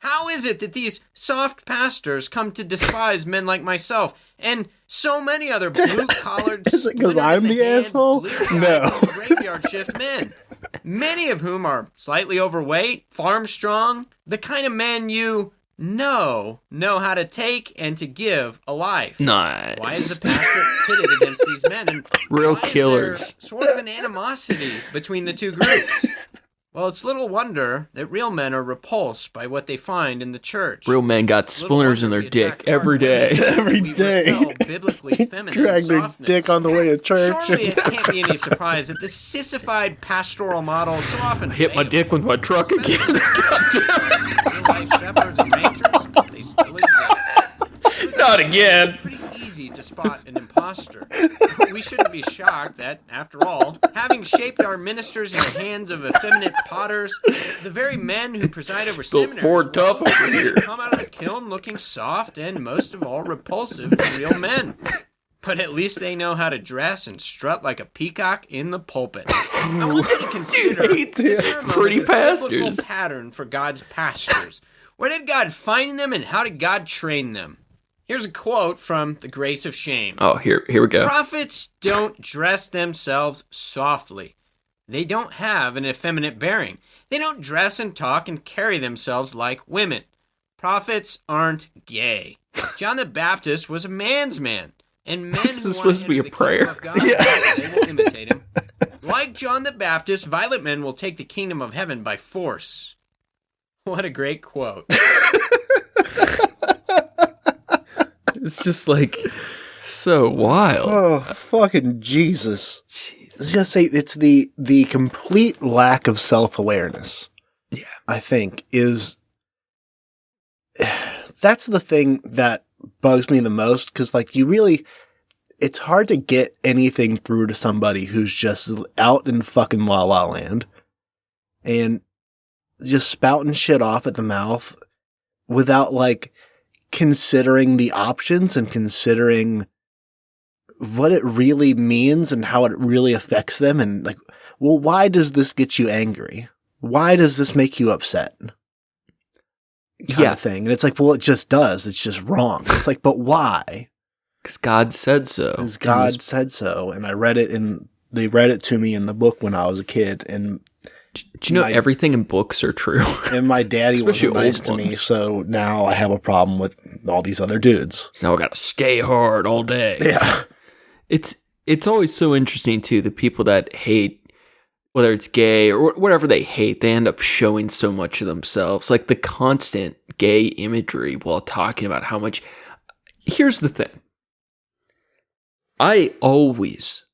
How is it that these soft pastors come to despise men like myself and so many other blue-collared, Is it because I'm the asshole? No. graveyard shift men, many of whom are slightly overweight, farm strong, the kind of men you know how to take and to give a life. Nice. Why is the pastor pitted against these men? And real why killers. Is there sort of an animosity between the two groups. Well, it's little wonder that real men are repulsed by what they find in the church. Real men got splinters in their dick every day. Every day. Biblically feminine Drag their softness. dick on the way to church. Surely it can't be any surprise that this sissified pastoral model so often Hit my dick with my truck again. Real-life shepherds and rangers, they still exist. Not again. It's pretty easy to spot an imposter. We shouldn't be shocked that, after all, having shaped our ministers in the hands of effeminate potters, the very men who preside over seminaries Ford Tough over here. come out of the kiln looking soft and, most of all, repulsive to real men. But at least they know how to dress and strut like a peacock in the pulpit. I want you to consider pretty a pastors. biblical pattern for God's pastors. Where did God find them and how did God train them? Here's a quote from The Grace of Shame. Oh, here we go. Prophets don't dress themselves softly. They don't have an effeminate bearing. They don't dress and talk and carry themselves like women. Prophets aren't gay. John the Baptist was a man's man. And men This who is want supposed to be a enter the kingdom prayer. of God, they will imitate him. Like John the Baptist, violent men will take the kingdom of heaven by force. What a great quote. It's just like so wild. Oh, fucking Jesus. I was going to say, it's the complete lack of self-awareness. Yeah. I think that's the thing that bugs me the most. Cause like it's hard to get anything through to somebody who's just out in fucking La La Land and just spouting shit off at the mouth without like considering the options and considering what it really means and how it really affects them. And like, well, why does this get you angry? Why does this make you upset? Kind of thing. And it's like, well, it just does. It's just wrong. It's like, but why? Because God said so. Because God said so. And I read it they read it to me in the book when I was a kid. And do you know everything in books are true? And my daddy wasn't nice to me. So now I have a problem with all these other dudes. So now I got to skate hard all day. Yeah. It's always so interesting too, the people that hate, whether it's gay or whatever they hate, they end up showing so much of themselves, like the constant gay imagery while talking about how much. Here's the thing. I always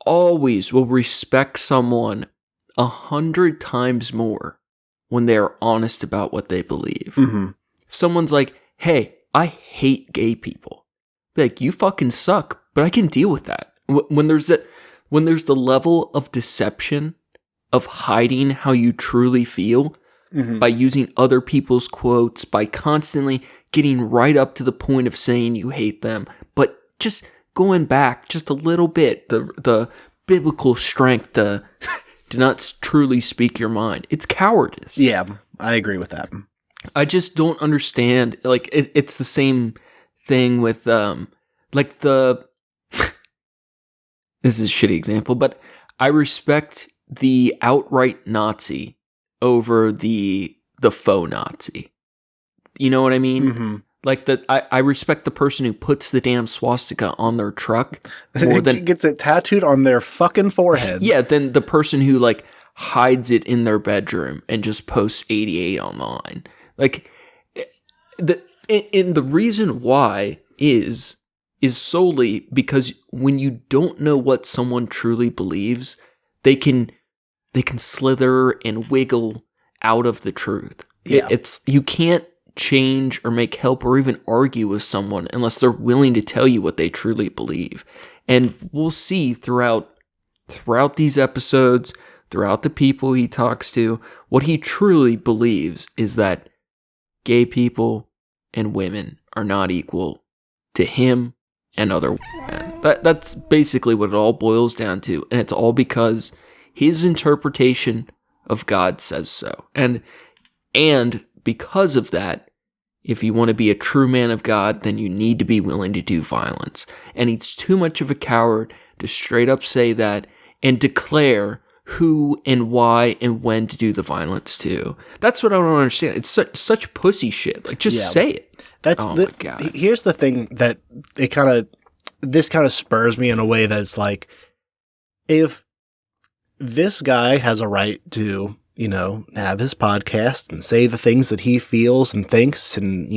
will respect someone 100 times more when they're honest about what they believe. Mm-hmm. If someone's like, hey, I hate gay people. Be like, you fucking suck, but I can deal with that. When there's the level of deception of hiding how you truly feel by using other people's quotes, by constantly getting right up to the point of saying you hate them, but just going back just a little bit, the biblical strength to not truly speak your mind. It's cowardice. Yeah, I agree with that. I just don't understand. Like, it's the same thing with, like the... This is a shitty example, but I respect the outright Nazi over the faux Nazi. You know what I mean? Mm-hmm. Like I respect the person who puts the damn swastika on their truck more than gets it tattooed on their fucking forehead. Yeah, than the person who like hides it in their bedroom and just posts 88 online. Like the reason why is solely because when you don't know what someone truly believes, they can slither and wiggle out of the truth. Yeah. It's you can't change or make help or even argue with someone unless they're willing to tell you what they truly believe. And we'll see throughout these episodes, throughout the people he talks to, what he truly believes is that gay people and women are not equal to him and other men. That's basically what it all boils down to, and it's all because his interpretation of God says so. And because of that, if you want to be a true man of God, then you need to be willing to do violence. And he's too much of a coward to straight up say that and declare who and why and when to do the violence to. That's what I don't understand. It's such pussy shit. Like, just say it. My God. Here's the thing that this kind of spurs me in a way that's like, if this guy has a right to, have his podcast and say the things that he feels and thinks and,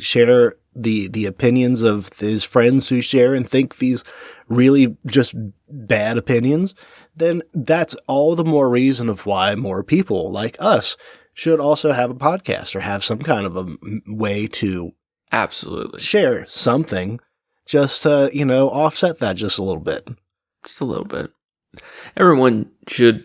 share the opinions of his friends who share and think these really just bad opinions, then that's all the more reason of why more people like us should also have a podcast or have some kind of a way to absolutely share something just to, offset that just a little bit. Just a little bit. Everyone should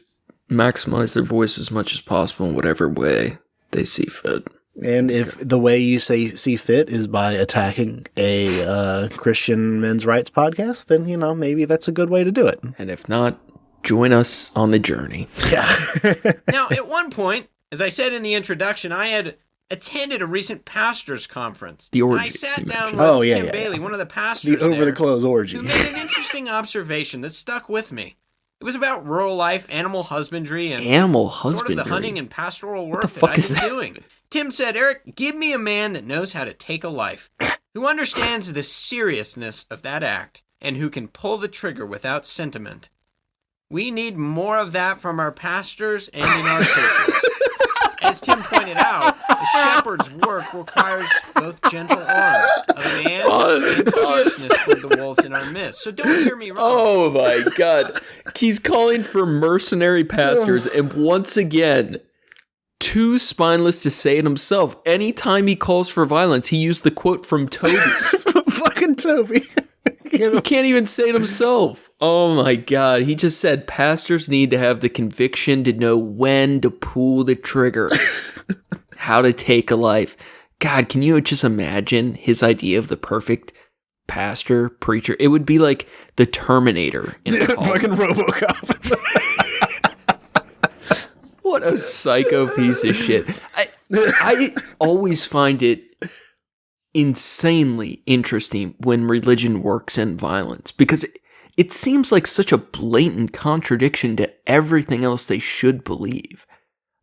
maximize their voice as much as possible in whatever way they see fit. And if the way you see fit is by attacking a Christian men's rights podcast, then, maybe that's a good way to do it. And if not, join us on the journey. Yeah. Now, at one point, as I said in the introduction, I had attended a recent pastors' conference. The orgy. I sat down with Tim Bailey, one of the pastors the over-the-clothes orgy. who made an interesting observation that stuck with me. It was about rural life, animal husbandry, and sort of the hunting and pastoral work that I've been doing. Tim said, Eric, give me a man that knows how to take a life, who understands the seriousness of that act, and who can pull the trigger without sentiment. We need more of that from our pastors and in our churches. As Tim pointed out, A shepherd's work requires both gentle arms, a man, and fierceness toward the wolves in our midst. So don't hear me wrong. Oh my God. He's calling for mercenary pastors, and once again, too spineless to say it himself. Anytime he calls for violence, he used the quote from Toby. Fucking Toby. He can't even say it himself. Oh my God. He just said pastors need to have the conviction to know when to pull the trigger, how to take a life. God, can you just imagine his idea of the perfect pastor, preacher? It would be like the Terminator. Fucking RoboCop. What a psycho piece of shit. I always find it insanely interesting when religion works in violence, because it seems like such a blatant contradiction to everything else they should believe.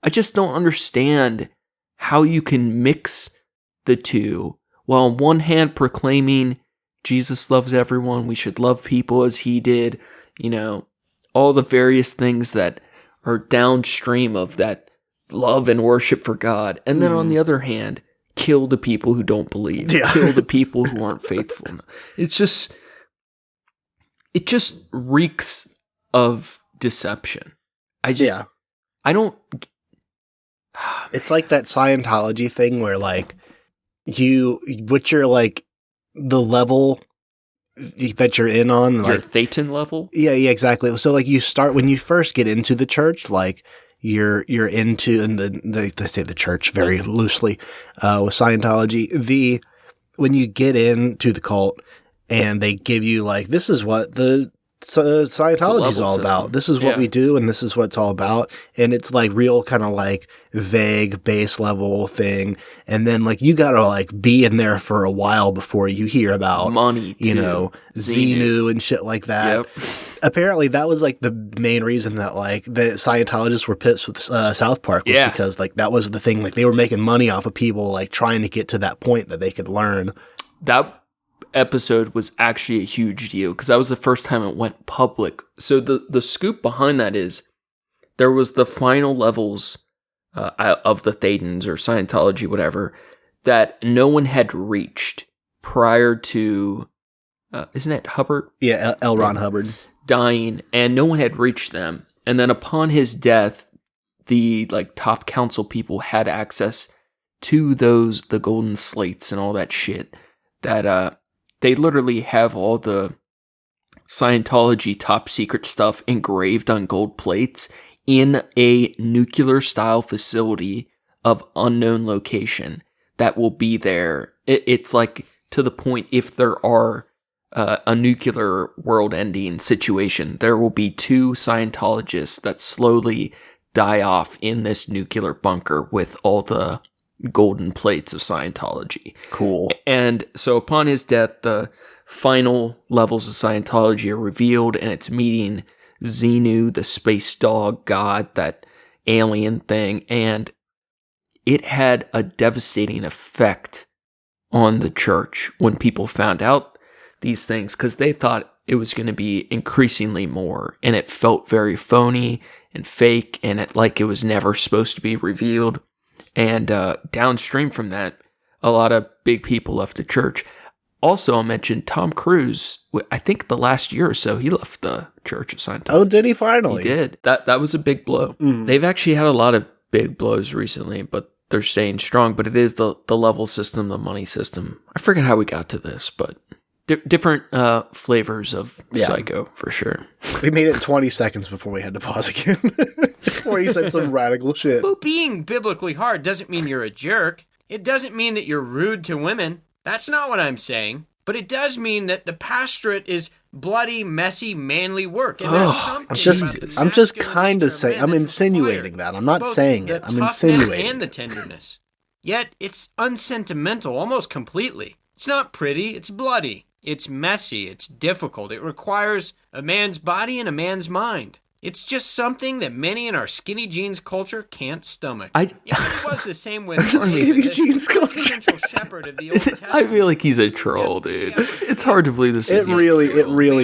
I just don't understand how you can mix the two while on one hand proclaiming Jesus loves everyone, we should love people as he did, all the various things that are downstream of that love and worship for God. And then on the other hand, kill the people who don't believe. Kill the people who aren't faithful. It just reeks of deception. I don't. It's like that Scientology thing where like what's your like the level that you're in on, your like Thetan level. Yeah, exactly. So like you start when you first get into the church, like you're into, and they say the church very loosely with Scientology. When you get into the cult and they give you like, this is what the Scientology is all about. This is what we do, and this is what it's all about. And it's like real kind of like vague base level thing. And then like you gotta like be in there for a while before you hear about money, Xenu and shit like that. Yep. Apparently that was like the main reason that like the Scientologists were pissed with South Park was because like that was the thing. Like they were making money off of people like trying to get to that point that they could learn. That episode was actually a huge deal because that was the first time it went public. So the scoop behind that is there was the final levels of the Thetans or Scientology, whatever, that no one had reached prior to, isn't it Hubbard? Yeah, L. Ron Hubbard. Dying, and no one had reached them. And then upon his death, the like top council people had access to the golden slates and all that shit that they literally have all the Scientology top secret stuff engraved on gold plates in a nuclear style facility of unknown location that will be there. It's like to the point if there are a nuclear world ending situation, there will be 2 Scientologists that slowly die off in this nuclear bunker with all the golden plates of Scientology. Cool. And so upon his death, the final levels of Scientology are revealed, and it's meeting Xenu, the space dog god, that alien thing, and it had a devastating effect on the church when people found out these things, because they thought it was going to be increasingly more, and it felt very phony and fake, and it was never supposed to be revealed. And downstream from that, a lot of big people left the church. Also, I'll mention Tom Cruise. I think the last year or so, he left the Church of Scientology. Oh, did he finally? He did. That was a big blow. They've actually had a lot of big blows recently, but they're staying strong. But it is the level system, the money system. I forget how we got to this, but different flavors of psycho, for sure. We made it 20 seconds before we had to pause again. Before he said some radical shit. But being biblically hard doesn't mean you're a jerk. It doesn't mean that you're rude to women. That's not what I'm saying. But it does mean that the pastorate is bloody, messy, manly work. And I'm just kind of saying, I'm insinuating that. I'm not saying it. I'm insinuating. And the tenderness. Yet it's unsentimental almost completely. It's not pretty, it's bloody. It's messy, it's difficult. It requires a man's body and a man's mind. It's just something that many in our skinny jeans culture can't stomach. It was the same with skinny jeans culture. Shepherd of the Old Testament. I feel like he's a troll, dude. It's hard to believe this. It really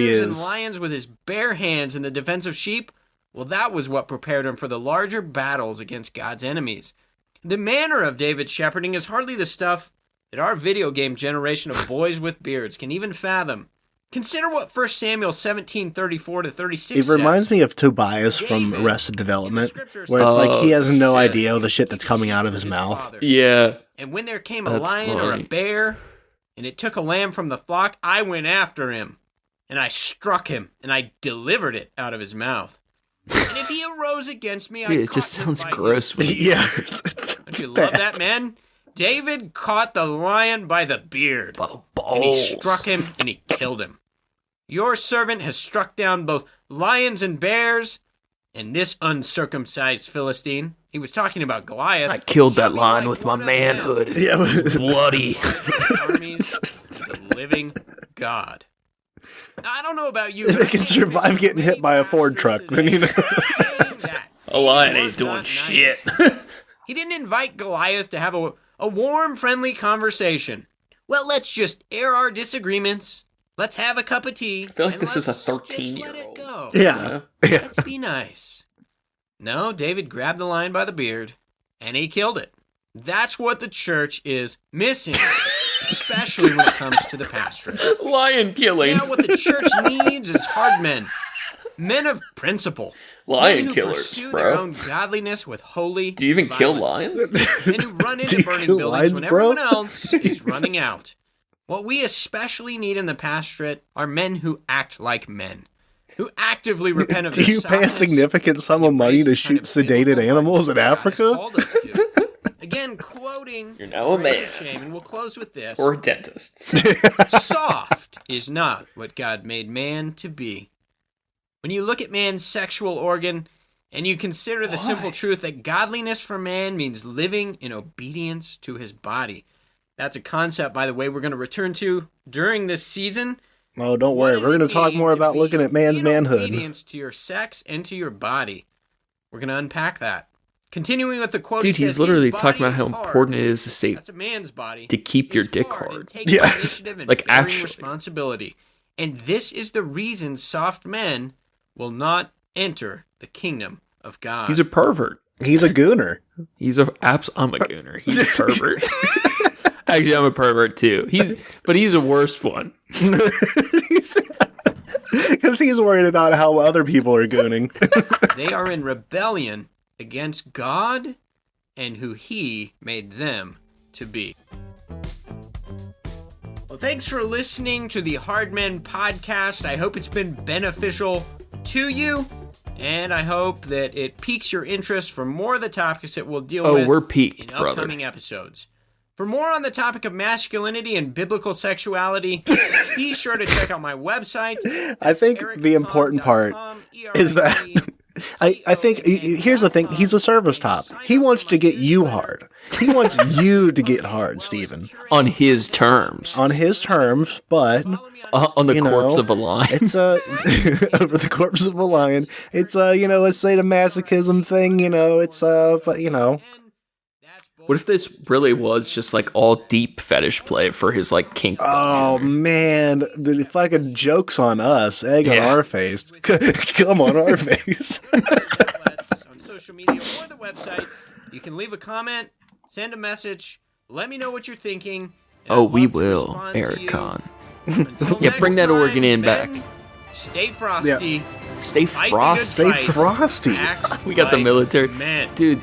is. And lions with his bare hands in the defense of sheep. Well, that was what prepared him for the larger battles against God's enemies. The manner of David's shepherding is hardly the stuff that our video game generation of boys with beards can even fathom. Consider what 1 Samuel 17:34-36 It reminds me of Tobias from Arrested Development, where it's like he has no idea the shit that's coming out of his mouth. Yeah. And when there came a lion or a bear, and it took a lamb from the flock, I went after him, and I struck him, and I delivered it out of his mouth. And if he arose against me, Dude, it just sounds gross. Yeah. Don't you love that, man? David caught the lion by the beard, By the balls. and he struck him, and he killed him. Your servant has struck down both lions and bears, and this uncircumcised Philistine, he was talking about Goliath. I killed that lion with my manhood. Yeah. Bloody. Armies, the living God. Now, I don't know about you. If they can survive getting hit by a Ford truck, then you know. A lion ain't doing shit. He didn't invite Goliath to have a warm, friendly conversation. Well, let's just air our disagreements. Let's have a cup of tea. I feel like and this is a let's 13-year-old. Just let it go. Yeah. Let's be nice. No, David grabbed the lion by the beard, and he killed it. That's what the church is missing, especially when it comes to the pastorate. Lion killing. Now, what the church needs is hard men. Men of principle. Lion Men who killers, pursue bro. their own godliness with holy Do you even kill violence. lions? Men who run Do into you burning kill buildings lions, when bro? everyone else is running out. What we especially need in the pastorate are men who act like men, who actively repent of Do their you pay a softness, significant sum of money to embrace shoot kind of sedated biblical animals in God has Africa? called us to. Again, quoting You're now a Grace man. of Shame, and we'll close with this. Or a dentist. Soft is not what God made man to be. When you look at man's sexual organ and you consider the simple truth that godliness for man means living in obedience to his body. That's a concept, by the way, we're going to return to during this season. Oh, don't What worry. does We're it going to talk mean more to about be looking at man's in manhood. obedience to your sex and to your body. We're going to unpack that. Continuing with the quote, Dude, he says, he's literally "His talking body about how is hard." important it is to stay That's a man's body. to keep your It's dick hard hard. and taking Yeah. initiative and Like, bearing actually. responsibility. And this is the reason soft men will not enter the kingdom of God. He's a pervert. He's a gooner. I'm a gooner. He's a pervert. Actually, I'm a pervert too. But he's a worse one. Because he's worried about how other people are gooning. They are in rebellion against God and who he made them to be. Well, thanks for listening to the Hard Men podcast. I hope it's been beneficial to you, and I hope that it piques your interest for more of the topics that we'll deal with We're peaked, in brother. upcoming episodes. For more on the topic of masculinity and biblical sexuality, be sure to check out my website. I think the important part is that I think here's the thing. He's a service top. He wants to get you hard. He wants you to get hard, Stephen. On his terms. On his terms, but On the you corpse know, of a lion. it's over the corpse of a lion. It's a sadomasochism thing, but What if this really was just like all deep fetish play for his like kink? oh man, the fucking joke's on us, egg on our face. Come on our face. on social media or the website. You can leave a comment, send a message, let me know what you're thinking. and Oh, I'd we love to will, respond to Eric you. Kahn. Until Yeah, next bring that time, organ in men, back. Stay frosty. Stay Fight the good frosty. Stay fight. frosty. Act We got the like military. men. Dude,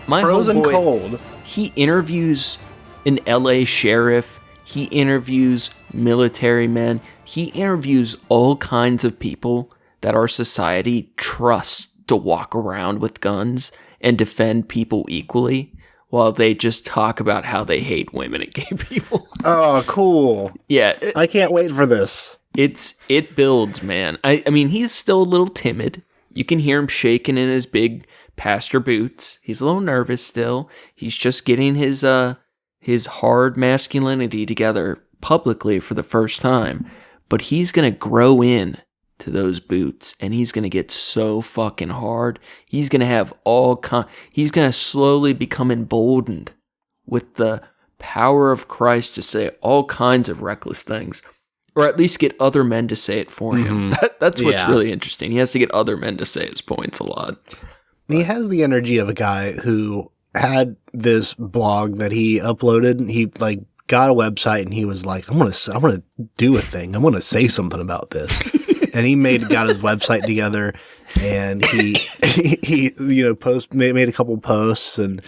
my Frozen homeboy, cold. he interviews an LA sheriff. He interviews military men. He interviews all kinds of people that our society trusts to walk around with guns and defend people equally, while they just talk about how they hate women and gay people. Oh, cool. Yeah, I can't wait for this. it builds, man. I mean, he's still a little timid. You can hear him shaking in his big pastor boots. He's a little nervous still. He's just getting his hard masculinity together publicly for the first time. But he's gonna grow in to those boots, and he's gonna get so fucking hard. He's gonna have he's gonna slowly become emboldened with the power of Christ to say all kinds of reckless things, or at least get other men to say it for him. That's what's Yeah. really interesting. He has to get other men to say his points a lot. He has the energy of a guy who had this blog that he uploaded. He like got a website and he was like, I'm gonna do a thing. I'm gonna say something about this. And he got his website together, and he made a couple posts, and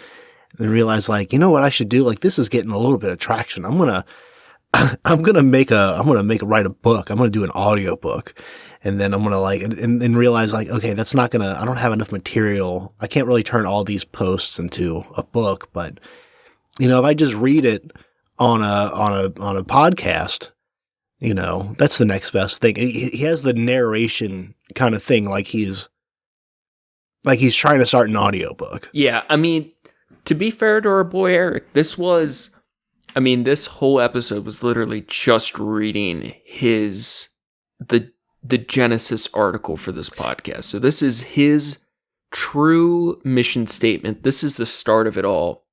then realized like, you know what I should do? Like, this is getting a little bit of traction. I'm gonna write a book. I'm gonna do an audio book. And then I'm gonna and realize like, okay, that's not gonna. I don't have enough material. I can't really turn all these posts into a book. But if I just read it on a podcast, that's the next best thing. He has the narration kind of thing, like he's trying to start an audiobook. Yeah, I mean, to be fair to our boy Eric, this whole episode was literally just reading the Genesis article for this podcast. So this is his true mission statement. This is the start of it all.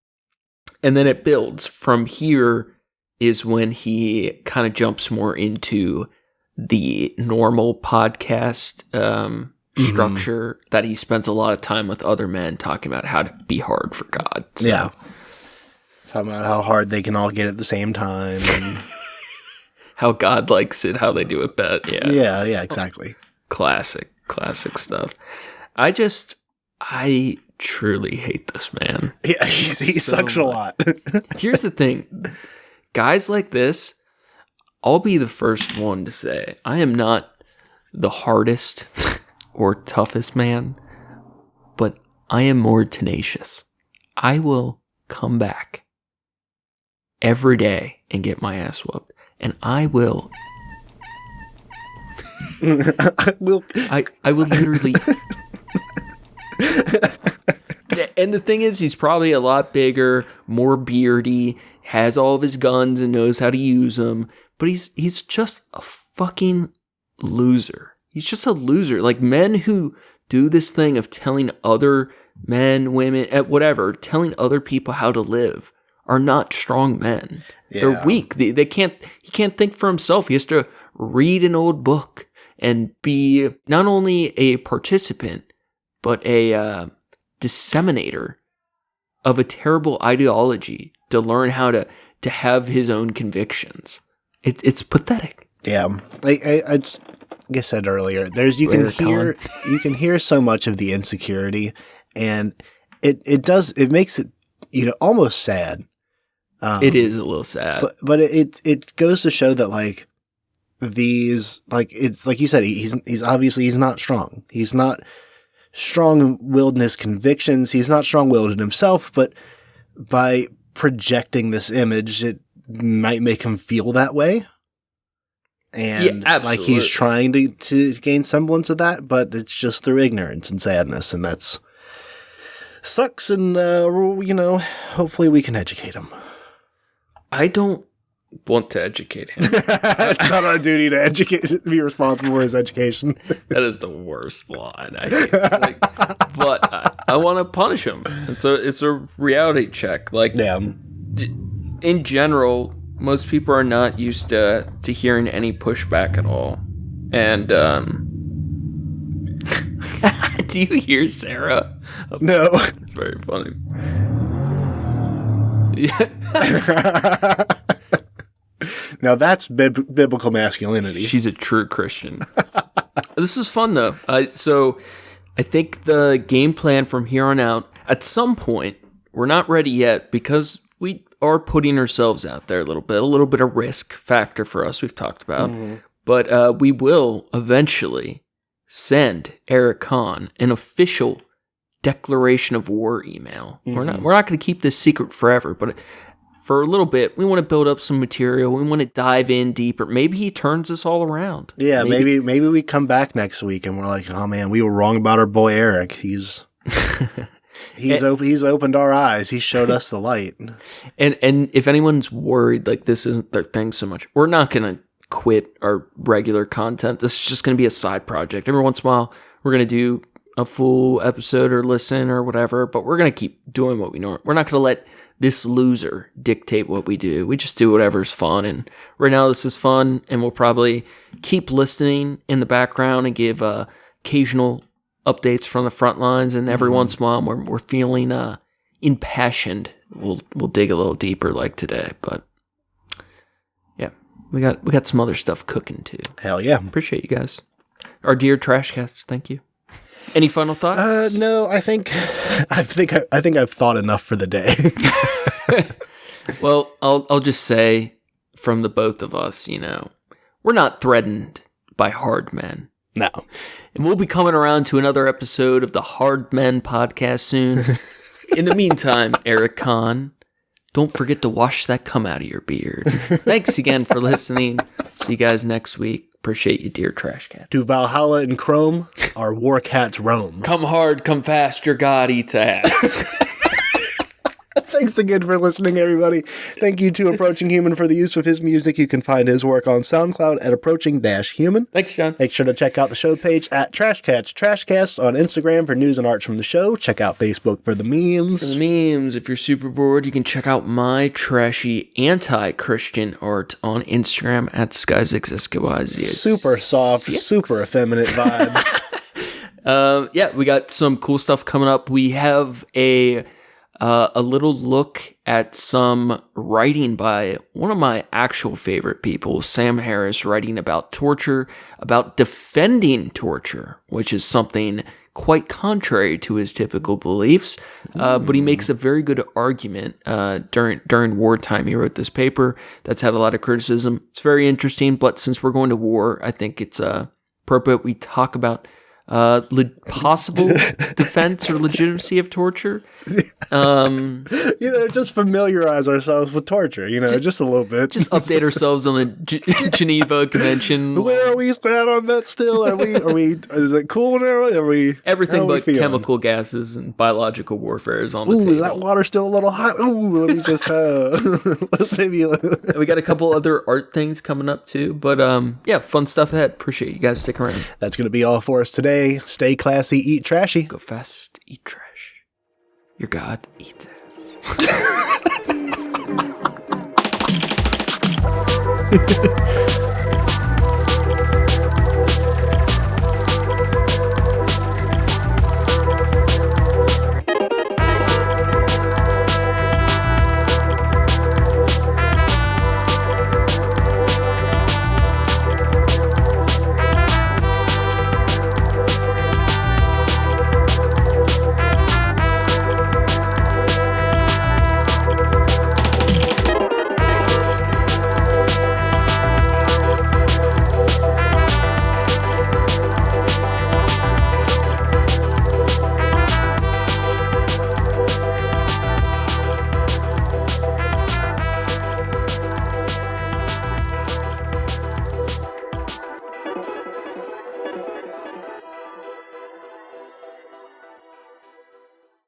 And then it builds. From here is when he kind of jumps more into the normal podcast structure that he spends a lot of time with other men talking about how to be hard for God. So. Yeah. Talking about how hard they can all get at the same time. And how God likes it, how they do it better. Yeah, exactly. Classic stuff. I truly hate this man. Yeah, he sucks a lot. Here's the thing. Guys like this, I'll be the first one to say, I am not the hardest or toughest man, but I am more tenacious. I will come back every day and get my ass whooped. And I will I will literally and the thing is, he's probably a lot bigger, more beardy, has all of his guns and knows how to use them, but he's just a fucking loser. He's just a loser. Like, men who do this thing of telling other men, women, whatever, telling other people how to live are not strong men. Yeah. They're weak. He can't think for himself. He has to read an old book and be not only a participant, but a disseminator of a terrible ideology to learn how to have his own convictions. It's pathetic. Yeah. Like I said earlier, you can hear so much of the insecurity, and it makes it almost sad. It is a little sad, but it goes to show that like these, like, it's like you said, he's obviously not strong. He's not strong-willed in his convictions. He's not strong-willed in himself, but by projecting this image, it might make him feel that way. And like he's trying to gain semblance of that, but it's just through ignorance and sadness, and that's sucks. And hopefully we can educate him. I don't want to educate him. It's not our duty to be responsible for his education. That is the worst line. I hate. But I want to punish him. It's a reality check. Like, yeah. In general, most people are not used to hearing any pushback at all. And do you hear Sarah? No. It's very funny. Yeah. Now that's biblical masculinity. She's a true Christian. This is fun though. So I think the game plan from here on out, at some point, we're not ready yet because we are putting ourselves out there a little bit of risk factor for us we've talked about. Mm-hmm. But we will eventually send Eric Kahn an official declaration of war email. Mm-hmm. We're not going to keep this secret forever, but for a little bit, we want to build up some material. We want to dive in deeper. Maybe he turns this all around. Yeah, maybe we come back next week and we're like, oh man, we were wrong about our boy Eric. He's opened our eyes. He showed us the light. And if anyone's worried like this isn't their thing so much, we're not going to quit our regular content. This is just going to be a side project. Every once in a while, we're going to do a full episode or listen or whatever, but we're going to keep doing what we know. We're not going to let this loser dictate what we do. We just do whatever's fun. And right now this is fun, and we'll probably keep listening in the background and give occasional updates from the front lines. And every once in a while when we're feeling impassioned, we'll dig a little deeper like today. But yeah, we got some other stuff cooking too. Hell yeah. Appreciate you guys. Our dear TrashCats, thank you. Any final thoughts? No, I think I've thought enough for the day. Well, I'll just say from the both of us, we're not threatened by hard men. No. And we'll be coming around to another episode of the Hard Men podcast soon. In the meantime, Eric Kahn, don't forget to wash that cum out of your beard. Thanks again for listening. See you guys next week. Appreciate you, dear TrashCat. To Valhalla and Chrome, our war cats roam. Come hard, come fast, your god eats ass. Thanks again for listening, everybody. Thank you to Approaching Human for the use of his music. You can find his work on SoundCloud at Approaching-Human. Thanks, John. Make sure to check out the show page at TrashCats on Instagram for news and art from the show. Check out Facebook for the memes. If you're super bored, you can check out my trashy anti-Christian art on Instagram at SkyZXSKYZ. Super soft, super effeminate vibes. Yeah, we got some cool stuff coming up. We have a little look at some writing by one of my actual favorite people, Sam Harris, writing about torture, about defending torture, which is something quite contrary to his typical beliefs. But he makes a very good argument during wartime. He wrote this paper that's had a lot of criticism. It's very interesting, but since we're going to war, I think it's appropriate we talk about possible defense or legitimacy of torture. Just familiarize ourselves with torture, just a little bit. Just update ourselves on the Geneva Convention. Where are we at on that still? Are we, is it cool now? Everything but chemical gases and biological warfare is on the table. Is that water still a little hot? Ooh, let me just, maybe. We got a couple other art things coming up too, but yeah, fun stuff ahead. Appreciate you guys sticking around. That's going to be all for us today. Stay classy, eat trashy. Go fast, eat trash. Your god eats ass.